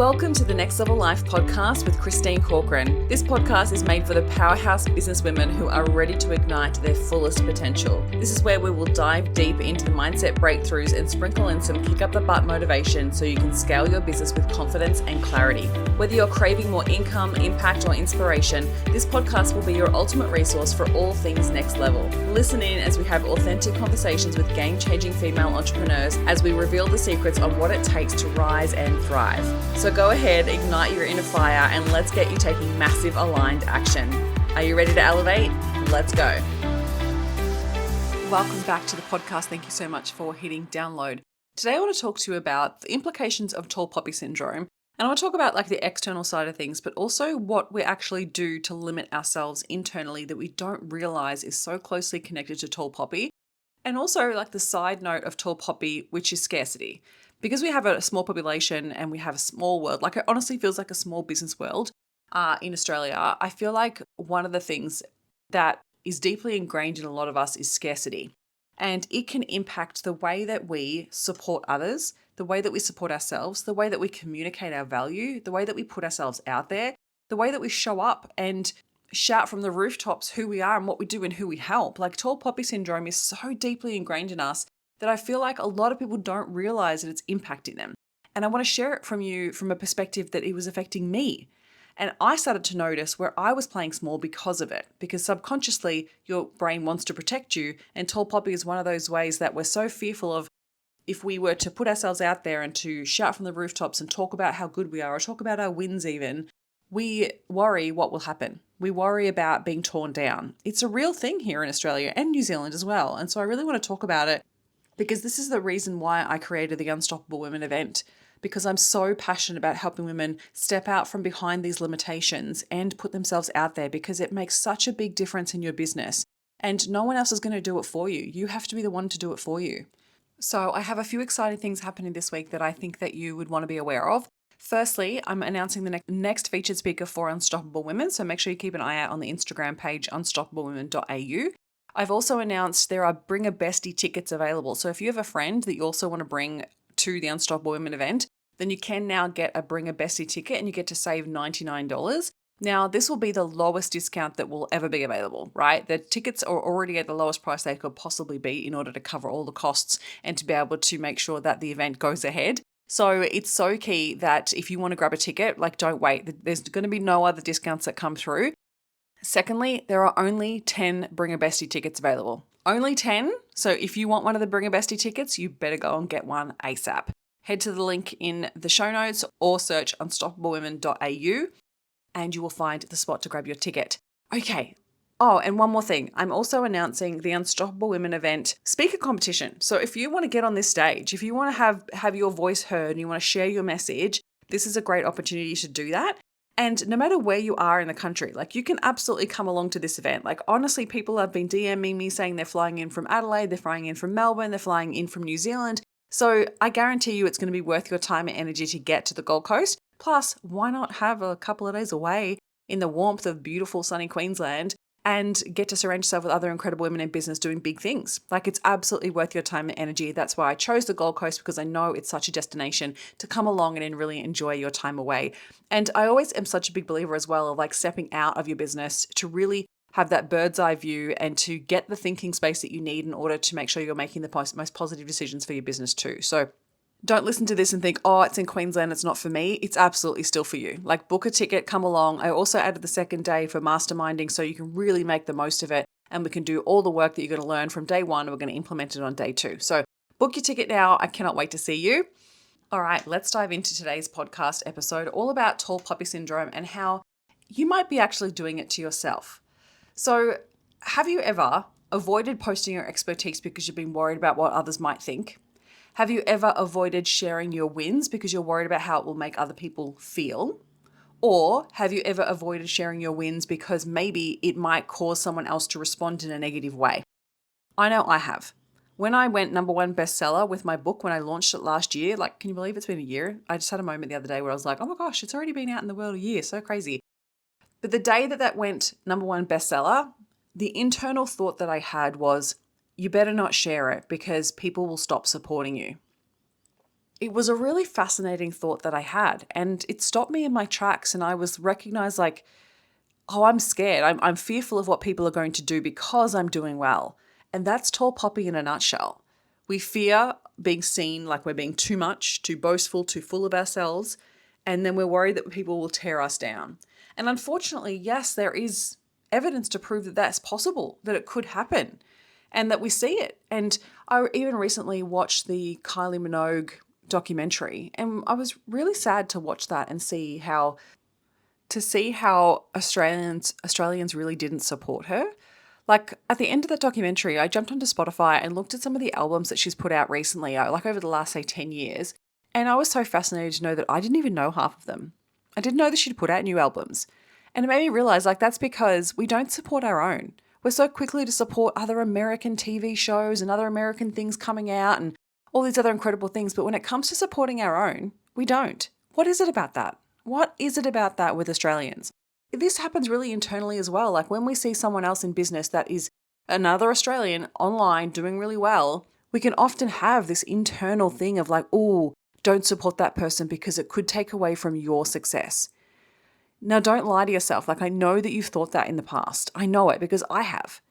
Welcome to the Next Level Life podcast with Christine Corcoran. This podcast is made for the powerhouse businesswomen who are ready to ignite their fullest potential. This is where we will dive deep into the mindset breakthroughs and sprinkle in some kick up the butt motivation so you can scale your business with confidence and clarity. Whether you're craving more income, impact, or inspiration, this podcast will be your ultimate resource for all things next level. Listen in as we have authentic conversations with game-changing female entrepreneurs as we reveal the secrets on what it takes to rise and thrive. So go ahead, ignite your inner fire, and let's get you taking massive aligned action. Are you ready to elevate? Let's go. Welcome back to the podcast. Thank you so much for hitting download. Today I want to talk to you about the implications of tall poppy syndrome. And I want to talk about the external side of things, but also what we actually do to limit ourselves internally that we don't realize is so closely connected to tall poppy. And also the side note of tall poppy, which is scarcity. Because we have a small population and we have a small world, it honestly feels like a small business world in Australia, I feel like one of the things that is deeply ingrained in a lot of us is scarcity. And it can impact the way that we support others, the way that we support ourselves, the way that we communicate our value, the way that we put ourselves out there, the way that we show up and shout from the rooftops who we are and what we do and who we help. Tall poppy syndrome is so deeply ingrained in us that I feel like a lot of people don't realize that it's impacting them. And I want to share it from you from a perspective that it was affecting me. And I started to notice where I was playing small because of it, because subconsciously your brain wants to protect you. And tall poppy is one of those ways that we're so fearful of. If we were to put ourselves out there and to shout from the rooftops and talk about how good we are or talk about our wins even, we worry what will happen. We worry about being torn down. It's a real thing here in Australia and New Zealand as well. And so I really want to talk about it because this is the reason why I created the Unstoppable Women event, because I'm so passionate about helping women step out from behind these limitations and put themselves out there, because it makes such a big difference in your business. And no one else is going to do it for you. You have to be the one to do it for you. So I have a few exciting things happening this week that I think that you would want to be aware of. Firstly, I'm announcing the next featured speaker for Unstoppable Women, so make sure you keep an eye out on the Instagram page, unstoppablewomen.au. I've also announced there are Bring a Bestie tickets available. So if you have a friend that you also want to bring to the Unstoppable Women event, then you can now get a Bring a Bestie ticket and you get to save $99. Now, this will be the lowest discount that will ever be available, right? The tickets are already at the lowest price they could possibly be in order to cover all the costs and to be able to make sure that the event goes ahead. So it's so key that if you want to grab a ticket, don't wait. There's going to be no other discounts that come through. Secondly, there are only 10 Bring a Bestie tickets available. Only 10. So if you want one of the Bring a Bestie tickets, you better go and get one ASAP. Head to the link in the show notes or search unstoppablewomen.au and you will find the spot to grab your ticket. Okay. Oh, and one more thing. I'm also announcing the Unstoppable Women event speaker competition. So if you want to get on this stage, if you want to have your voice heard and you want to share your message, this is a great opportunity to do that. And no matter where you are in the country, you can absolutely come along to this event. Honestly, people have been DMing me saying they're flying in from Adelaide, they're flying in from Melbourne, they're flying in from New Zealand. So I guarantee you it's going to be worth your time and energy to get to the Gold Coast. Plus, why not have a couple of days away in the warmth of beautiful sunny Queensland and get to surround yourself with other incredible women in business doing big things. It's absolutely worth your time and energy. That's why I chose the Gold Coast, because I know it's such a destination to come along and really enjoy your time away. And I always am such a big believer as well of stepping out of your business to really have that bird's eye view and to get the thinking space that you need in order to make sure you're making the most positive decisions for your business too. So don't listen to this and think, oh, it's in Queensland, it's not for me. It's absolutely still for you. Book a ticket, come along. I also added the second day for masterminding so you can really make the most of it and we can do all the work that you're going to learn from day one. We're going to implement it on day 2. So book your ticket now. I cannot wait to see you. All right, let's dive into today's podcast episode all about tall poppy syndrome and how you might be actually doing it to yourself. So have you ever avoided posting your expertise because you've been worried about what others might think? Have you ever avoided sharing your wins because you're worried about how it will make other people feel? Or have you ever avoided sharing your wins because maybe it might cause someone else to respond in a negative way? I know I have. When I went #1 bestseller with my book, when I launched it last year, can you believe it's been a year? I just had a moment the other day where I was like, oh my gosh, it's already been out in the world a year. So crazy. But the day that went #1 bestseller, the internal thought that I had was, you better not share it because people will stop supporting you. it was a really fascinating thought that I had, and it stopped me in my tracks. And I was recognized like, oh, I'm scared. I'm fearful of what people are going to do because I'm doing well. And that's tall poppy in a nutshell. We fear being seen like we're being too much, too boastful, too full of ourselves. And then we're worried that people will tear us down. And unfortunately, yes, there is evidence to prove that that's possible, that it could happen, and that we see it. And I even recently watched the Kylie Minogue documentary, and I was really sad to watch that and see how Australians really didn't support her. Like at the end of that documentary, I jumped onto Spotify and looked at some of the albums that she's put out recently, like over the last, say, 10 years. And I was so fascinated to know that I didn't even know half of them. I didn't know that she'd put out new albums. And it made me realize like that's because we don't support our own. We're so quickly to support other American TV shows and other American things coming out and all these other incredible things. But when it comes to supporting our own, we don't. What is it about that? What is it about that with Australians? This happens really internally as well. Like when we see someone else in business that is another Australian online doing really well, we can often have this internal thing of like, oh, don't support that person because it could take away from your success. Now, don't lie to yourself. Like I know that you've thought that in the past. I know it because I have.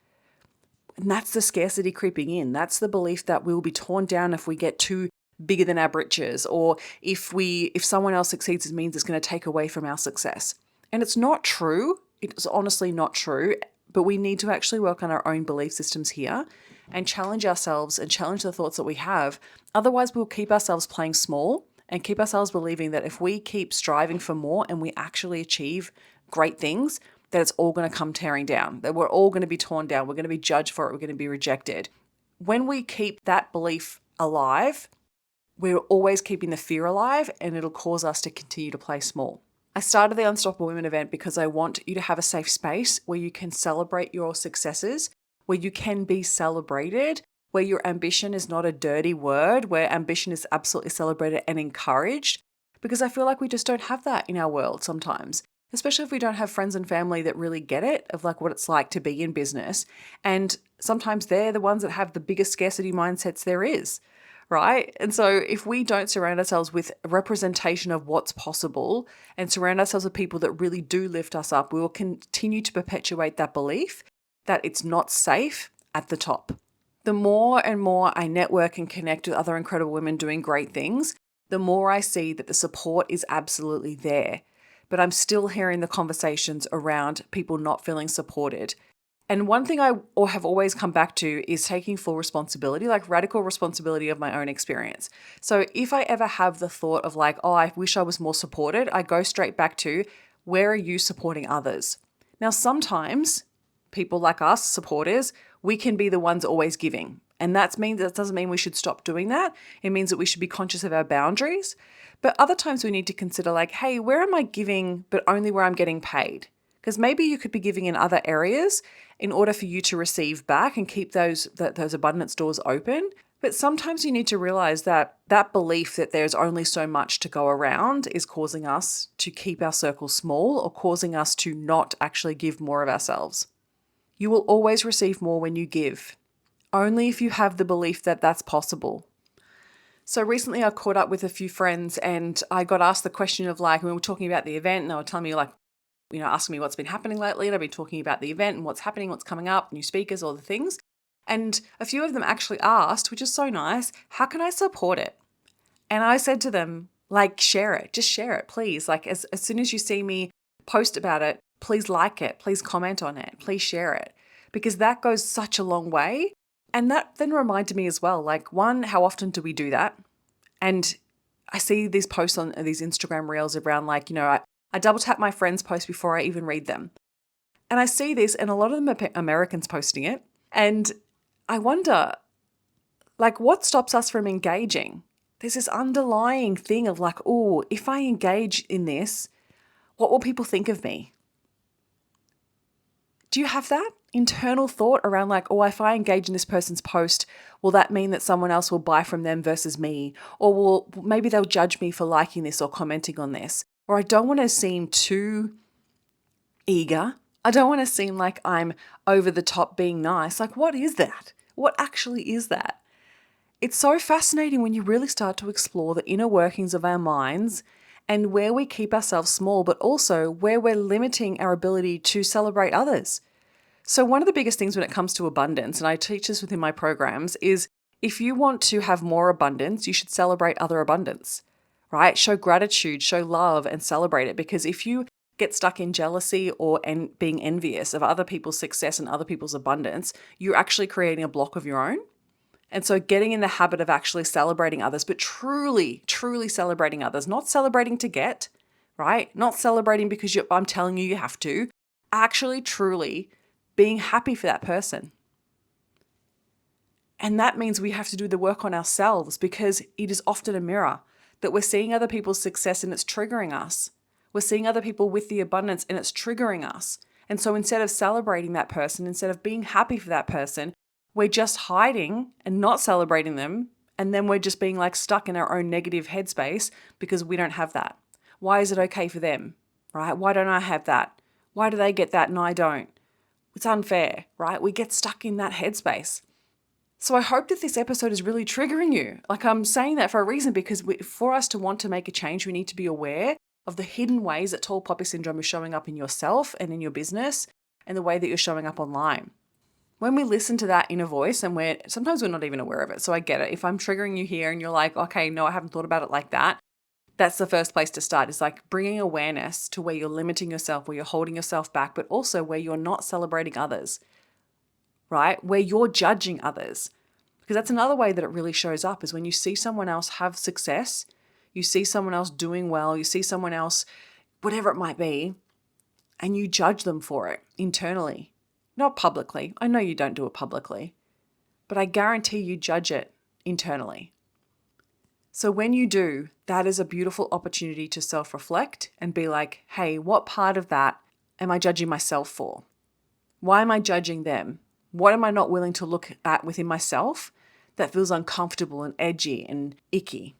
And that's the scarcity creeping in. That's the belief that we'll be torn down if we get too bigger than our britches, or if someone else succeeds, it means it's going to take away from our success. And it's not true. It's honestly not true. But we need to actually work on our own belief systems here and challenge ourselves and challenge the thoughts that we have. Otherwise, we'll keep ourselves playing small and keep ourselves believing that if we keep striving for more and we actually achieve great things, that it's all going to come tearing down, that we're all going to be torn down, we're going to be judged for it, we're going to be rejected. When we keep that belief alive, we're always keeping the fear alive, and it'll cause us to continue to play small. I started the Unstoppable Women event because I want you to have a safe space where you can celebrate your successes, where you can be celebrated, where your ambition is not a dirty word, where ambition is absolutely celebrated and encouraged. Because I feel like we just don't have that in our world sometimes, especially if we don't have friends and family that really get it, of like what it's like to be in business. And sometimes they're the ones that have the biggest scarcity mindsets there is. Right? And so if we don't surround ourselves with a representation of what's possible and surround ourselves with people that really do lift us up, we will continue to perpetuate that belief that it's not safe at the top. The more and more I network and connect with other incredible women doing great things, the more I see that the support is absolutely there. But I'm still hearing the conversations around people not feeling supported. And one thing I have always come back to is taking full responsibility, like radical responsibility of my own experience. So if I ever have the thought of like, oh, I wish I was more supported, I go straight back to, where are you supporting others? Now, sometimes people like us, supporters, we can be the ones always giving. And that doesn't mean we should stop doing that. It means that we should be conscious of our boundaries. But other times we need to consider like, hey, where am I giving, but only where I'm getting paid? Because maybe you could be giving in other areas in order for you to receive back and keep those abundance doors open. But sometimes you need to realize that that belief that there's only so much to go around is causing us to keep our circle small or causing us to not actually give more of ourselves. You will always receive more when you give, only if you have the belief that that's possible. So recently I caught up with a few friends and I got asked the question of like, we were talking about the event and they were telling me like, asking me what's been happening lately. And I've been talking about the event and what's happening, what's coming up, new speakers, all the things. And a few of them actually asked, which is so nice, how can I support it? And I said to them, like, share it. Just share it, please. Like, as soon as you see me post about it, please like it. Please comment on it. Please share it. Because that goes such a long way. And that then reminded me as well, like, one, how often do we do that? And I see these posts on these Instagram reels around like, I double tap my friends' posts before I even read them. And I see this, and a lot of them are Americans posting it. And I wonder, like, what stops us from engaging? There's this underlying thing of like, oh, if I engage in this, what will people think of me? Do you have that internal thought around like, oh, if I engage in this person's post, will that mean that someone else will buy from them versus me? Or maybe they'll judge me for liking this or commenting on this? Or I don't want to seem too eager. I don't want to seem like I'm over the top being nice. Like, what is that? What actually is that? It's so fascinating when you really start to explore the inner workings of our minds and where we keep ourselves small, but also where we're limiting our ability to celebrate others. So, one of the biggest things when it comes to abundance, and I teach this within my programs, is if you want to have more abundance, you should celebrate other abundance, right? Show gratitude, show love, and celebrate it. Because if you get stuck in jealousy or being envious of other people's success and other people's abundance, you're actually creating a block of your own. And so getting in the habit of actually celebrating others, but truly, truly celebrating others, not celebrating to get, right? Not celebrating because I'm telling you you have to, actually, truly being happy for that person. And that means we have to do the work on ourselves because it is often a mirror that we're seeing other people's success and it's triggering us. We're seeing other people with the abundance and it's triggering us. And so instead of celebrating that person, instead of being happy for that person, we're just hiding and not celebrating them. And then we're just being like stuck in our own negative headspace because we don't have that. Why is it okay for them, right? Why don't I have that? Why do they get that and I don't? It's unfair, right? We get stuck in that headspace. So I hope that this episode is really triggering you. Like I'm saying that for a reason because for us to want to make a change, we need to be aware of the hidden ways that tall poppy syndrome is showing up in yourself and in your business and the way that you're showing up online. When we listen to that inner voice and sometimes we're not even aware of it. So I get it. If I'm triggering you here and you're like, okay, no, I haven't thought about it like that. That's the first place to start is like bringing awareness to where you're limiting yourself, where you're holding yourself back, but also where you're not celebrating others, right? Where you're judging others. Because that's another way that it really shows up is when you see someone else have success, you see someone else doing well, you see someone else, whatever it might be, and you judge them for it internally. Not publicly. I know you don't do it publicly, but I guarantee you judge it internally. So when you do, that is a beautiful opportunity to self-reflect and be like, hey, what part of that am I judging myself for? Why am I judging them? What am I not willing to look at within myself that feels uncomfortable and edgy and icky?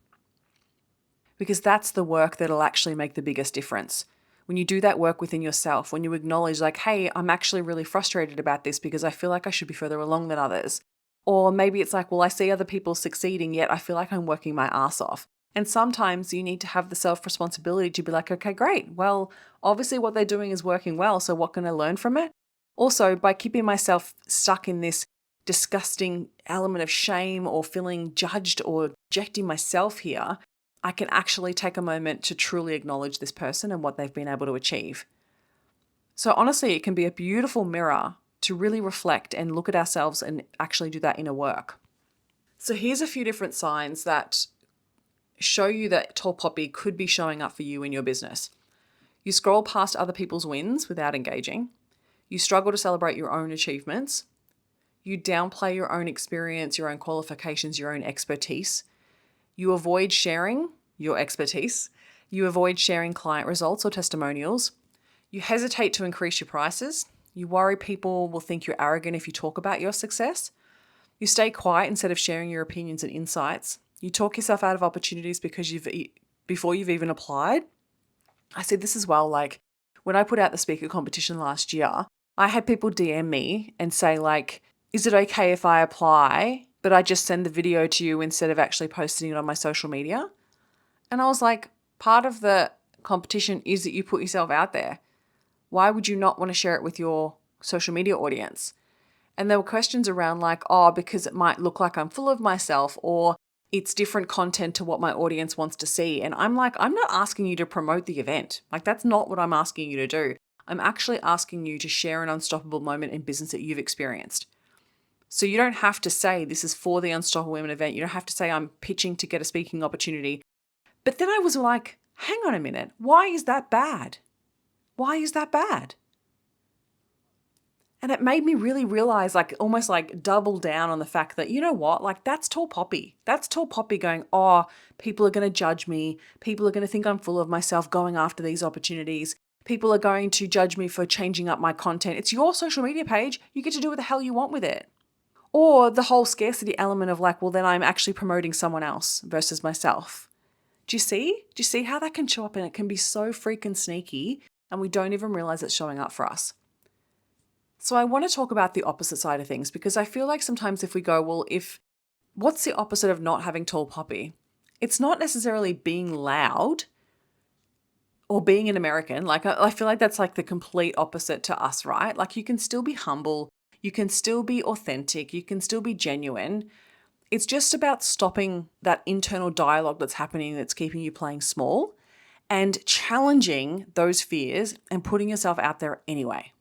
Because that's the work that'll actually make the biggest difference. When you do that work within yourself, when you acknowledge like, hey, I'm actually really frustrated about this because I feel like I should be further along than others. Or maybe it's like, well, I see other people succeeding, yet I feel like I'm working my ass off. And sometimes you need to have the self-responsibility to be like, okay, great. Well, obviously what they're doing is working well. So what can I learn from it? Also, by keeping myself stuck in this disgusting element of shame or feeling judged or rejecting myself here, I can actually take a moment to truly acknowledge this person and what they've been able to achieve. So honestly, it can be a beautiful mirror to really reflect and look at ourselves and actually do that inner work. So here's a few different signs that show you that tall poppy could be showing up for you in your business. You scroll past other people's wins without engaging. You struggle to celebrate your own achievements. You downplay your own experience, your own qualifications, your own expertise. You avoid sharing your expertise. You avoid sharing client results or testimonials. You hesitate to increase your prices. You worry people will think you're arrogant if you talk about your success. You stay quiet instead of sharing your opinions and insights. You talk yourself out of opportunities before you've even applied. I said this as well, like when I put out the speaker competition last year, I had people DM me and say like, is it okay if I apply, but I just send the video to you instead of actually posting it on my social media? And I was like, part of the competition is that you put yourself out there. Why would you not want to share it with your social media audience? And there were questions around like, oh, because it might look like I'm full of myself or it's different content to what my audience wants to see. And I'm like, I'm not asking you to promote the event. Like, that's not what I'm asking you to do. I'm actually asking you to share an unstoppable moment in business that you've experienced. So you don't have to say this is for the Unstoppable Women event. You don't have to say I'm pitching to get a speaking opportunity. But then I was like, hang on a minute. Why is that bad? Why is that bad? And it made me really realize, like, almost like double down on the fact that, you know what, like that's tall poppy. That's tall poppy going, oh, people are going to judge me. People are going to think I'm full of myself going after these opportunities. People are going to judge me for changing up my content. It's your social media page. You get to do what the hell you want with it. Or the whole scarcity element of like, well, then I'm actually promoting someone else versus myself. Do you see? Do you see how that can show up? And it can be so freaking sneaky and we don't even realize it's showing up for us. So I want to talk about the opposite side of things because I feel like sometimes if we go, well, if what's the opposite of not having tall poppy? It's not necessarily being loud or being an American. Like, I feel like that's like the complete opposite to us, right? Like, you can still be humble, you can still be authentic, you can still be genuine. It's just about stopping that internal dialogue that's happening that's keeping you playing small and challenging those fears and putting yourself out there anyway,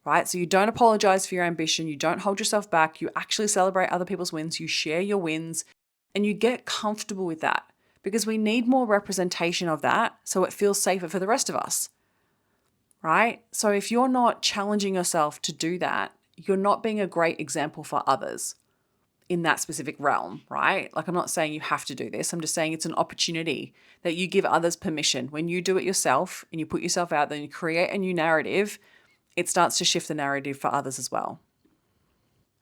right? So you don't apologize for your ambition, you don't hold yourself back, you actually celebrate other people's wins, you share your wins, and you get comfortable with that because we need more representation of that so it feels safer for the rest of us, right? So if you're not challenging yourself to do that, you're not being a great example for others in that specific realm, right? Like, I'm not saying you have to do this. I'm just saying it's an opportunity that you give others permission. When you do it yourself and you put yourself out there and you create a new narrative, it starts to shift the narrative for others as well.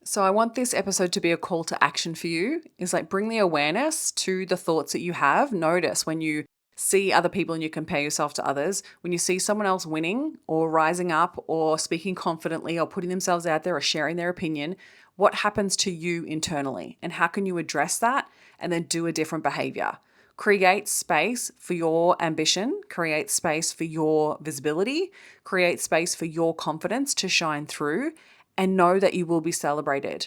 So I want this episode to be a call to action for you. Is like, bring the awareness to the thoughts that you have. Notice when you see other people and you compare yourself to others, when you see someone else winning or rising up or speaking confidently or putting themselves out there or sharing their opinion, what happens to you internally and how can you address that and then do a different behavior? Create space for your ambition, create space for your visibility, create space for your confidence to shine through, and know that you will be celebrated.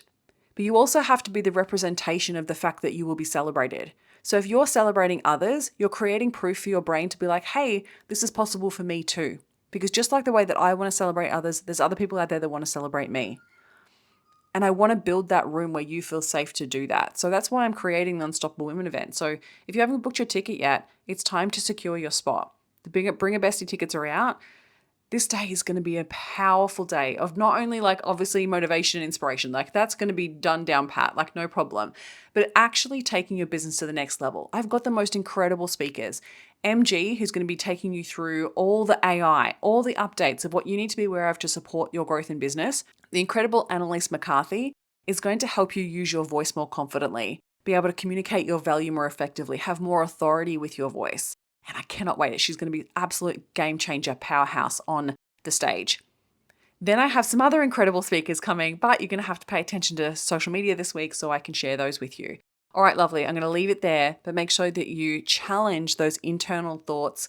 But you also have to be the representation of the fact that you will be celebrated. So if you're celebrating others, you're creating proof for your brain to be like, hey, this is possible for me too. Because just like the way that I want to celebrate others, there's other people out there that want to celebrate me. And I want to build that room where you feel safe to do that. So that's why I'm creating the Unstoppable Women event. So if you haven't booked your ticket yet, it's time to secure your spot. The Bring a Bestie tickets are out. This day is going to be a powerful day of not only like obviously motivation and inspiration, like that's going to be done down pat, like no problem, but actually taking your business to the next level. I've got the most incredible speakers. MG, who's going to be taking you through all the AI, all the updates of what you need to be aware of to support your growth in business. The incredible Annalise McCarthy is going to help you use your voice more confidently, be able to communicate your value more effectively, have more authority with your voice. And I cannot wait. She's going to be an absolute game changer powerhouse on the stage. Then I have some other incredible speakers coming, but you're going to have to pay attention to social media this week so I can share those with you. All right, lovely. I'm going to leave it there, but make sure that you challenge those internal thoughts,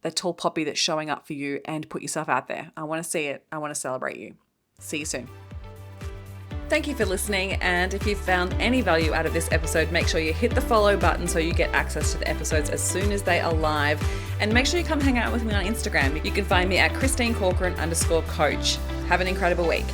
the tall poppy that's showing up for you, and put yourself out there. I want to see it. I want to celebrate you. See you soon. Thank you for listening, and if you've found any value out of this episode, make sure you hit the follow button so you get access to the episodes as soon as they are live, and make sure you come hang out with me on Instagram. You can find me at ChristineCorcoran_coach. Have an incredible week.